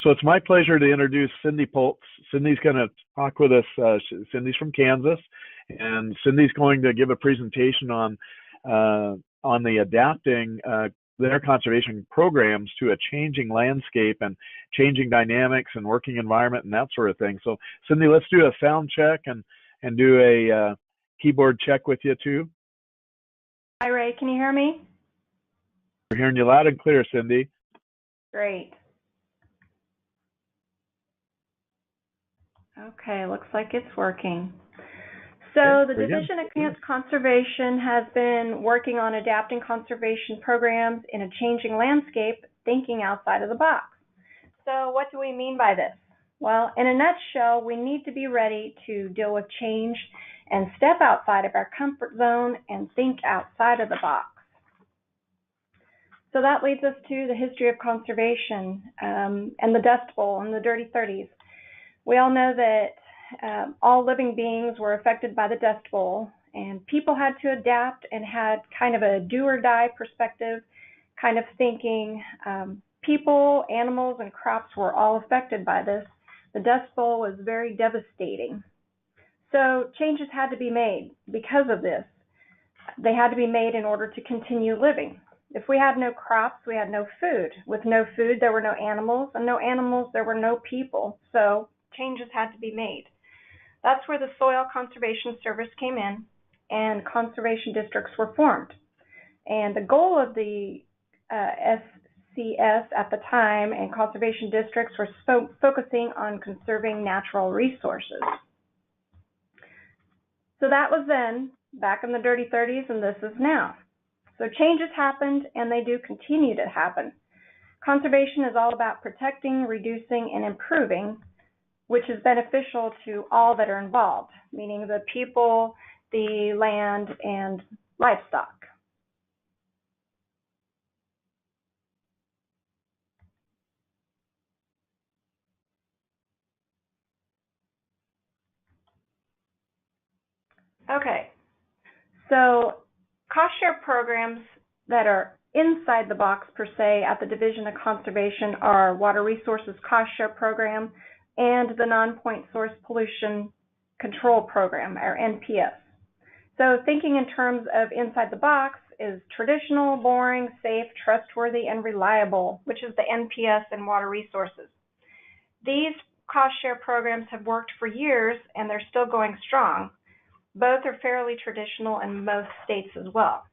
So it's my pleasure to introduce Cindy Polk. Cindy's going to talk with us. Cindy's from Kansas, and Cindy's going to give a presentation on the adapting their conservation programs to a changing landscape and changing dynamics and working environment and that sort of thing. So Cindy, let's do a sound check and do a keyboard check with you too. Hi Ray, can you hear me? We're hearing you loud and clear, Cindy. Great. Okay, looks like it's working. So the Division of Conservation has been working on adapting conservation programs in a changing landscape, thinking outside of the box. So what do we mean by this? Well, in a nutshell, we need to be ready to deal with change and step outside of our comfort zone and think outside of the box. So that leads us to the history of conservation and the Dust Bowl and the Dirty 30s. We all know that all living beings were affected by the Dust Bowl, and people had to adapt and had kind of a do-or-die perspective, kind of thinking. People, animals, and crops were all affected by this. The Dust Bowl was very devastating. So changes had to be made because of this. They had to be made in order to continue living. If we had no crops, we had no food. With no food, there were no animals, and no animals, there were no people. So changes had to be made. That's where the Soil Conservation Service came in, and conservation districts were formed. And the goal of the SCS at the time and conservation districts were focusing on conserving natural resources. So that was then, back in the Dirty 30s, and this is now. So changes happened, and they do continue to happen. Conservation is all about protecting, reducing, and improving, which is beneficial to all that are involved, meaning the people, the land, and livestock. Okay, so cost share programs that are inside the box per se at the Division of Conservation are Water Resources Cost Share Program and the Non-Point Source Pollution Control Program, or NPS. So thinking in terms of inside the box is traditional, boring, safe, trustworthy, and reliable, which is the NPS and Water Resources. These cost share programs have worked for years, and they're still going strong. Both are fairly traditional in most states as well.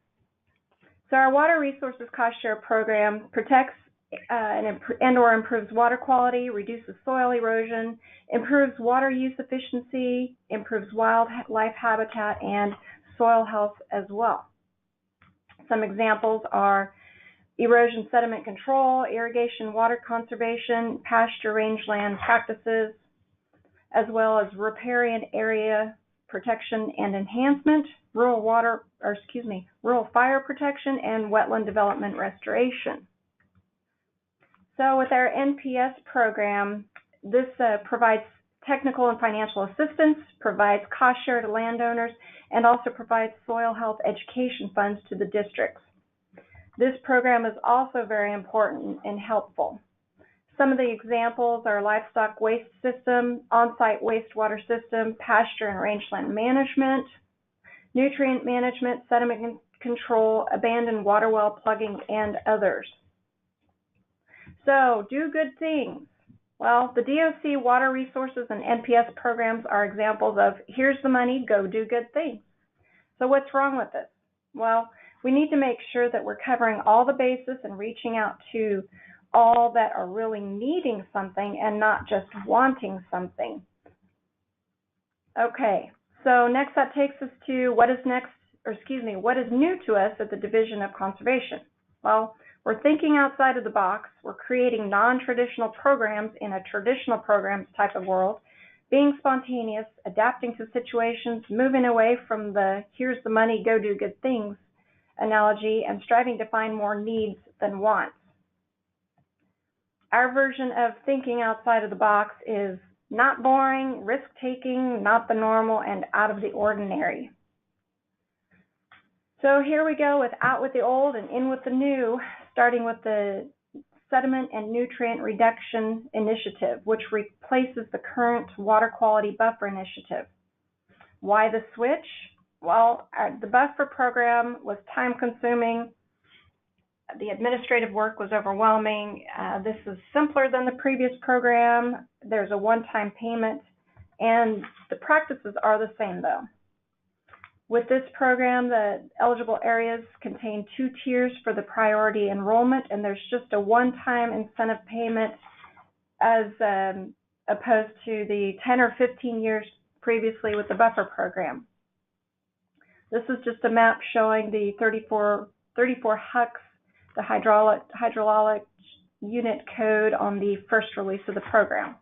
So our Water Resources Cost Share Program protects and/or improves water quality, reduces soil erosion, improves water use efficiency, improves wildlife habitat, and soil health as well. Some examples are erosion sediment control, irrigation water conservation, pasture rangeland practices, as well as riparian area protection and enhancement, rural fire protection, and wetland development restoration. So with our NPS program, this provides technical and financial assistance, provides cost share to landowners, and also provides soil health education funds to the districts. This program is also very important and helpful. Some of the examples are livestock waste system, on-site wastewater system, pasture and rangeland management, nutrient management, sediment control, abandoned water well plugging, and others. So, do good things. Well, the DOC Water Resources and NPS programs are examples of here's the money, go do good things. So what's wrong with this? Well, we need to make sure that we're covering all the bases and reaching out to all that are really needing something and not just wanting something. Okay, so next that takes us to what is new to us at the Division of Conservation. Well, we're thinking outside of the box. We're creating non-traditional programs in a traditional programs type of world, being spontaneous, adapting to situations, moving away from the here's the money, go do good things analogy, and striving to find more needs than wants. Our version of thinking outside of the box is not boring, risk-taking, not the normal, and out of the ordinary. So here we go with out with the old and in with the new, starting with the Sediment and Nutrient Reduction Initiative, which replaces the current Water Quality Buffer Initiative. Why the switch? Well, the buffer program was time-consuming. The administrative work was overwhelming. This is simpler than the previous program. There's a one-time payment, and the practices are the same, though. With this program, the eligible areas contain 2 tiers for the priority enrollment, and there's just a one-time incentive payment as opposed to the 10 or 15 years previously with the buffer program. This is just a map showing the 34 HUCs, the hydraulic unit code on the first release of the program.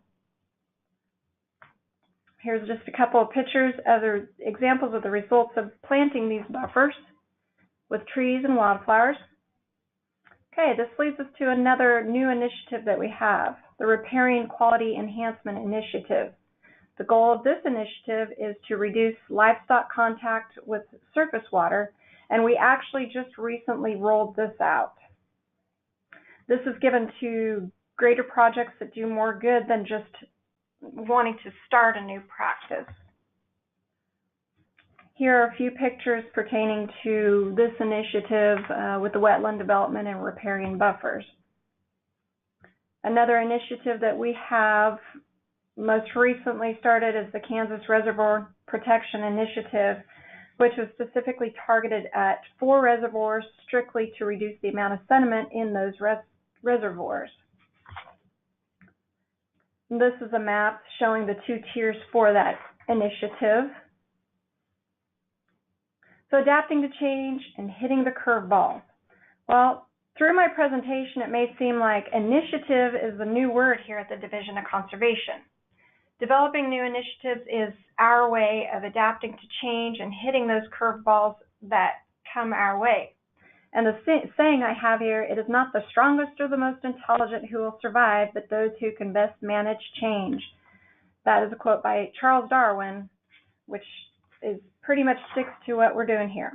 Here's just a couple of pictures, other examples of the results of planting these buffers with trees and wildflowers. Okay, this leads us to another new initiative that we have, the Riparian Quality Enhancement Initiative. The goal of this initiative is to reduce livestock contact with surface water, and we actually just recently rolled this out. This is given to greater projects that do more good than just wanting to start a new practice. Here are a few pictures pertaining to this initiative with the wetland development and riparian buffers. Another initiative that we have most recently started is the Kansas Reservoir Protection Initiative, which was specifically targeted at 4 reservoirs strictly to reduce the amount of sediment in those reservoirs. This is a map showing the 2 tiers for that initiative. So adapting to change and hitting the curveball. Well, through my presentation, it may seem like initiative is the new word here at the Division of Conservation. Developing new initiatives is our way of adapting to change and hitting those curveballs that come our way. And the saying I have here, it is not the strongest or the most intelligent who will survive, but those who can best manage change. That is a quote by Charles Darwin, which is pretty much sticks to what we're doing here.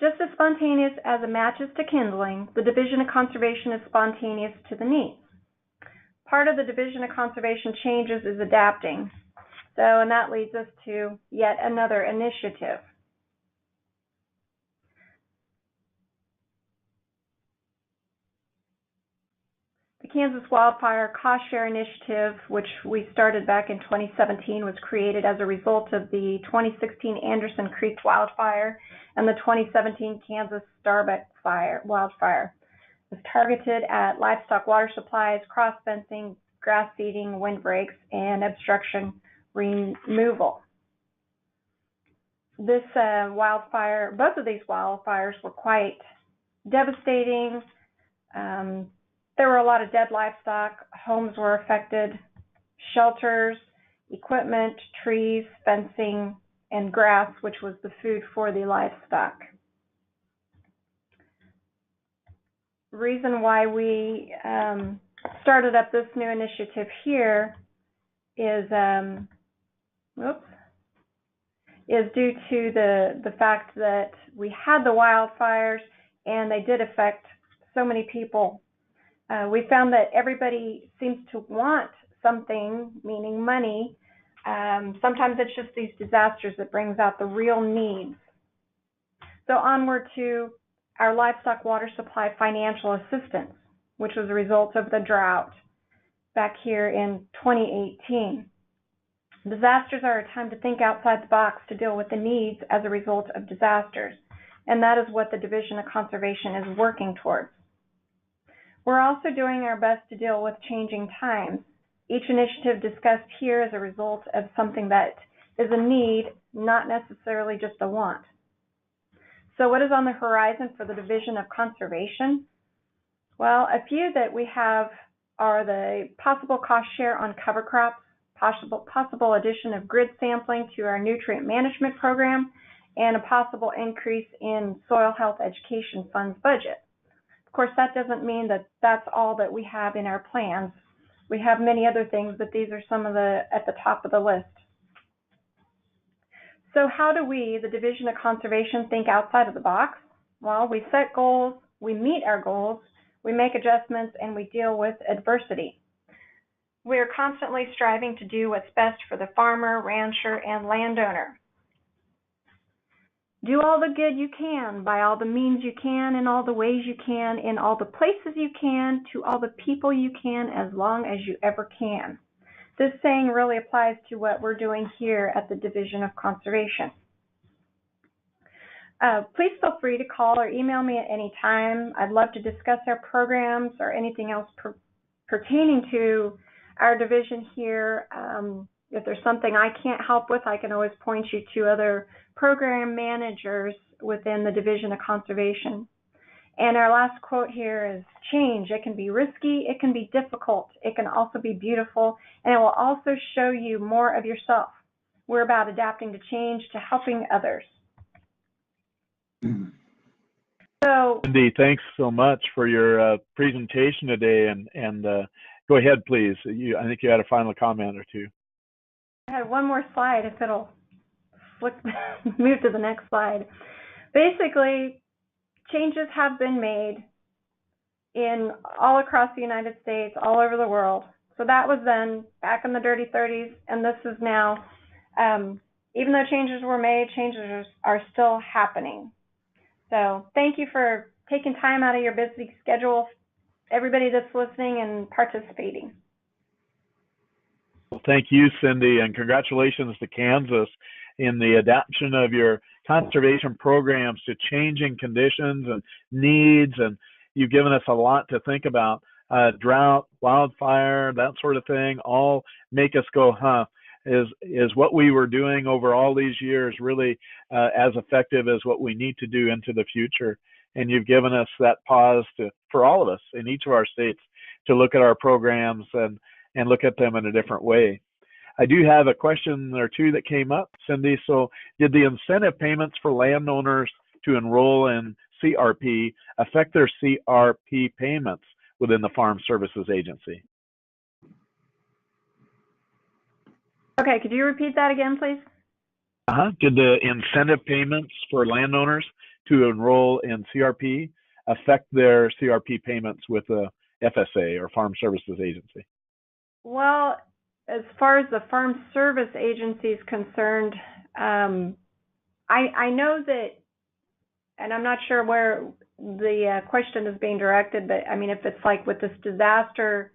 Just as spontaneous as a match is to kindling, the Division of Conservation is spontaneous to the needs. Part of the Division of Conservation changes is adapting. And that leads us to yet another initiative. The Kansas Wildfire Cost Share Initiative, which we started back in 2017, was created as a result of the 2016 Anderson Creek wildfire and the 2017 Kansas Starbuck wildfire. It was targeted at livestock water supplies, cross fencing, grass seeding, windbreaks, and obstruction removal. This both of these wildfires were quite devastating. There were a lot of dead livestock, homes were affected, shelters, equipment, trees, fencing, and grass, which was the food for the livestock. The reason why we started up this new initiative here is due to the fact that we had the wildfires and they did affect so many people. We found that everybody seems to want something, meaning money. Sometimes it's just these disasters that brings out the real needs. So onward to our livestock water supply financial assistance, which was a result of the drought back here in 2018. Disasters are a time to think outside the box to deal with the needs as a result of disasters, and that is what the Division of Conservation is working towards. We're also doing our best to deal with changing times. Each initiative discussed here is a result of something that is a need, not necessarily just a want. So what is on the horizon for the Division of Conservation? Well, a few that we have are the possible cost share on cover crops, possible addition of grid sampling to our nutrient management program, and a possible increase in soil health education funds budget. Of course, that doesn't mean that that's all that we have in our plans. We have many other things, but these are some of the at the top of the list. So how do we, the Division of Conservation, think outside of the box? Well, we set goals, we meet our goals, we make adjustments, and we deal with adversity. We are constantly striving to do what's best for the farmer, rancher, and landowner. Do all the good you can by all the means you can, in all the ways you can, in all the places you can, to all the people you can, as long as you ever can. This saying really applies to what we're doing here at the Division of Conservation. Please feel free to call or email me at any time. I'd love to discuss our programs or anything else pertaining to our division here. If there's something I can't help with, I can always point you to other program managers within the Division of Conservation. And our last quote here is, change. It can be risky, it can be difficult, it can also be beautiful, and it will also show you more of yourself. We're about adapting to change, to helping others. So, Cindy, thanks so much for your presentation today, and go ahead, please. I think you had a final comment or two. I had one more slide, if it'll move to the next slide. Basically, changes have been made in all across the United States, all over the world. So that was then back in the dirty 30s, and this is now. Even though changes were made, changes are still happening. So thank you for taking time out of your busy schedule, everybody that's listening and participating. Well, thank you, Cindy, and congratulations to Kansas in the adaptation of your conservation programs to changing conditions and needs, and you've given us a lot to think about. Drought, wildfire, that sort of thing, all make us go, huh? Is what we were doing over all these years really as effective as what we need to do into the future? And you've given us that pause for all of us in each of our states to look at our programs and look at them in a different way. I do have a question or two that came up, Cindy. So did the incentive payments for landowners to enroll in CRP affect their CRP payments within the Farm Services Agency? Okay, could you repeat that again, please? Did the incentive payments for landowners to enroll in CRP affect their CRP payments with the FSA or Farm Services Agency? Well, as far as the Farm Service Agency is concerned, I know that, and I'm not sure where the question is being directed, but I mean, if it's like with this disaster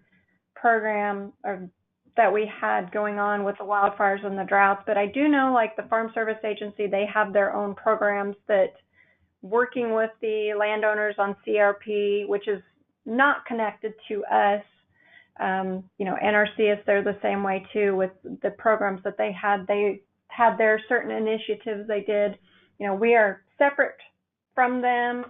program or that we had going on with the wildfires and the droughts, but I do know, like the Farm Service Agency, they have their own programs that working with the landowners on CRP, which is not connected to us. NRCS, they're the same way too with the programs that they had. They had their certain initiatives they did. We are separate from them.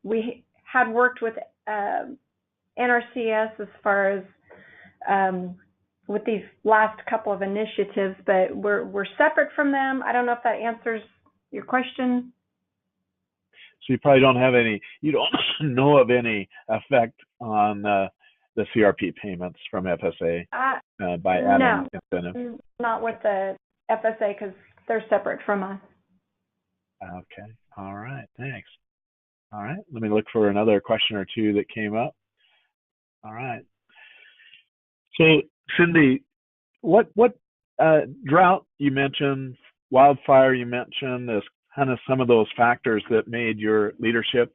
We had worked with NRCS as far as with these last couple of initiatives, but we're separate from them. I don't know if that answers your question. So you probably don't have any, you don't know of any effect on the CRP payments from FSA by adding incentives? No, not with the FSA because they're separate from us. Okay, all right, thanks. All right, let me look for another question or two that came up. All right. So, Cindy, what drought you mentioned, wildfire you mentioned, is kind of some of those factors that made your leadership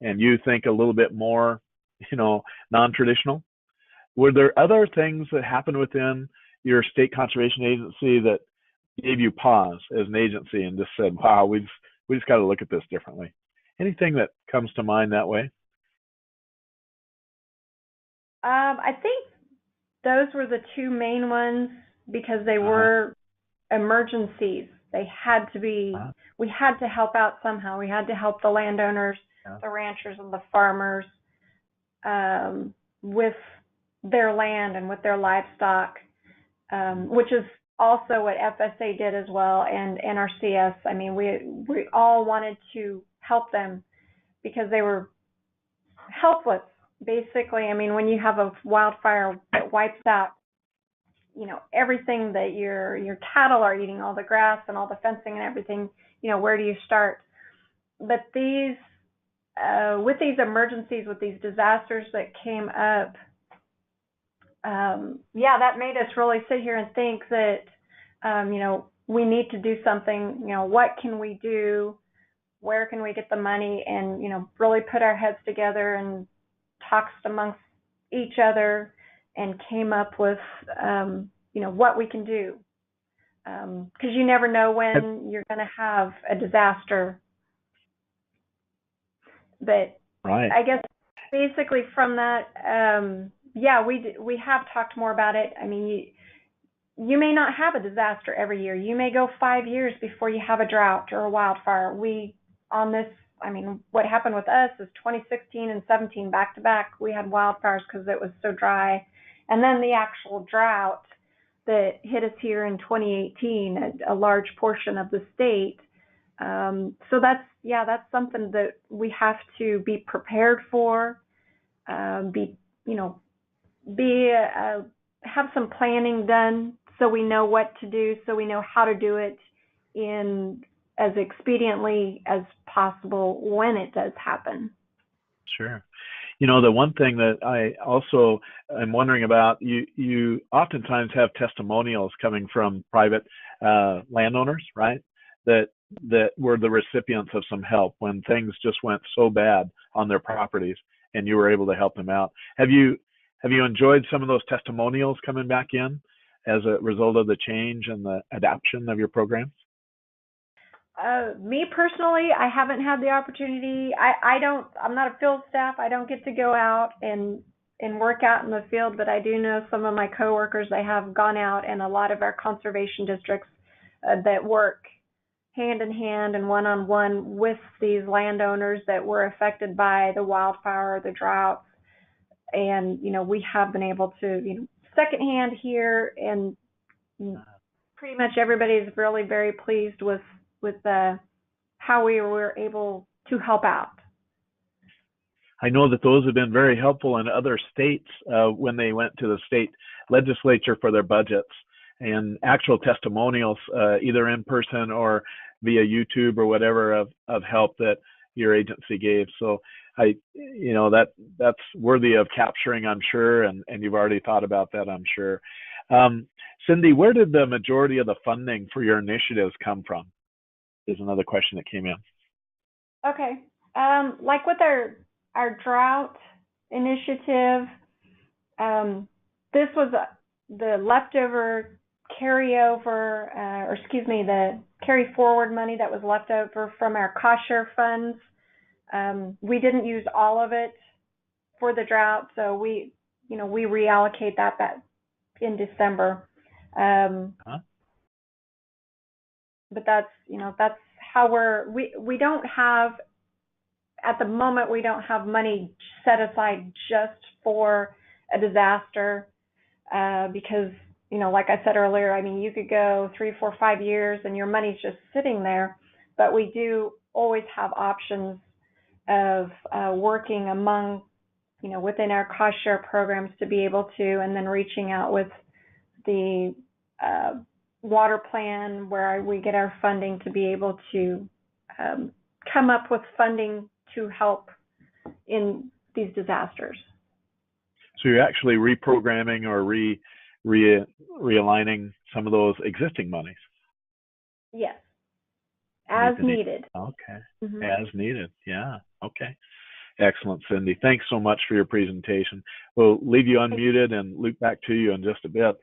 and you think a little bit more, non-traditional. Were there other things that happened within your state conservation agency that gave you pause as an agency and just said, wow, we just got to look at this differently? Anything that comes to mind that way? I think those were the two main ones because they were emergencies. They had to be, we had to help out somehow. We had to help the landowners, the ranchers, and the farmers with their land and with their livestock, which is also what FSA did as well, and NRCS. I mean, we all wanted to help them because they were helpless, basically. I mean, when you have a wildfire that wipes out, everything that your cattle are eating, all the grass and all the fencing and everything, where do you start? But with these emergencies, with these disasters that came up, that made us really sit here and think that, we need to do something. What can we do? Where can we get the money? And, really put our heads together and talked amongst each other and came up with, what we can do. Because you never know when you're going to have a disaster. But Right. I guess basically from that, we have talked more about it. I mean, you may not have a disaster every year. You may go 5 years before you have a drought or a wildfire. What happened with us is 2016 and 17 back to back, we had wildfires because it was so dry. And then the actual drought that hit us here in 2018, a large portion of the state. So that's something that we have to be prepared for, have some planning done so we know what to do, so we know how to do it in as expediently as possible when it does happen. Sure. The one thing that I also am wondering about, you oftentimes have testimonials coming from private landowners, right? That were the recipients of some help when things just went so bad on their properties, and you were able to help them out. Have you enjoyed some of those testimonials coming back in as a result of the change and the adoption of your programs? Me personally, I haven't had the opportunity. I'm not a field staff. I don't get to go out and work out in the field, but I do know some of my coworkers, they have gone out, and a lot of our conservation districts that work hand in hand and one-on-one with these landowners that were affected by the wildfire or the droughts. And, we have been able to, secondhand here, and pretty much everybody's really very pleased with how we were able to help out. I know that those have been very helpful in other states when they went to the state legislature for their budgets, and actual testimonials, either in person or via YouTube or whatever, of help that your agency gave. So that's worthy of capturing, I'm sure, and you've already thought about that, I'm sure. Cindy, where did the majority of the funding for your initiatives come from? Is another question that came in. Okay. Like with our drought initiative, this was the leftover the carry forward money that was left over from our cost share funds. We didn't use all of it for the drought, so we reallocate that in December. But that's how we don't have, at the moment, we don't have money set aside just for a disaster, because, like I said earlier, you could go 3, 4, 5 years and your money's just sitting there, but we do always have options of working among, within our cost share programs to be able to, and then reaching out with the water plan where we get our funding to be able to come up with funding to help in these disasters. So you're actually reprogramming or realigning some of those existing monies? Yes, as needed. Okay, as needed. Yeah, okay. Excellent, Cindy. Thanks so much for your presentation. We'll leave you unmuted and loop back to you in just a bit.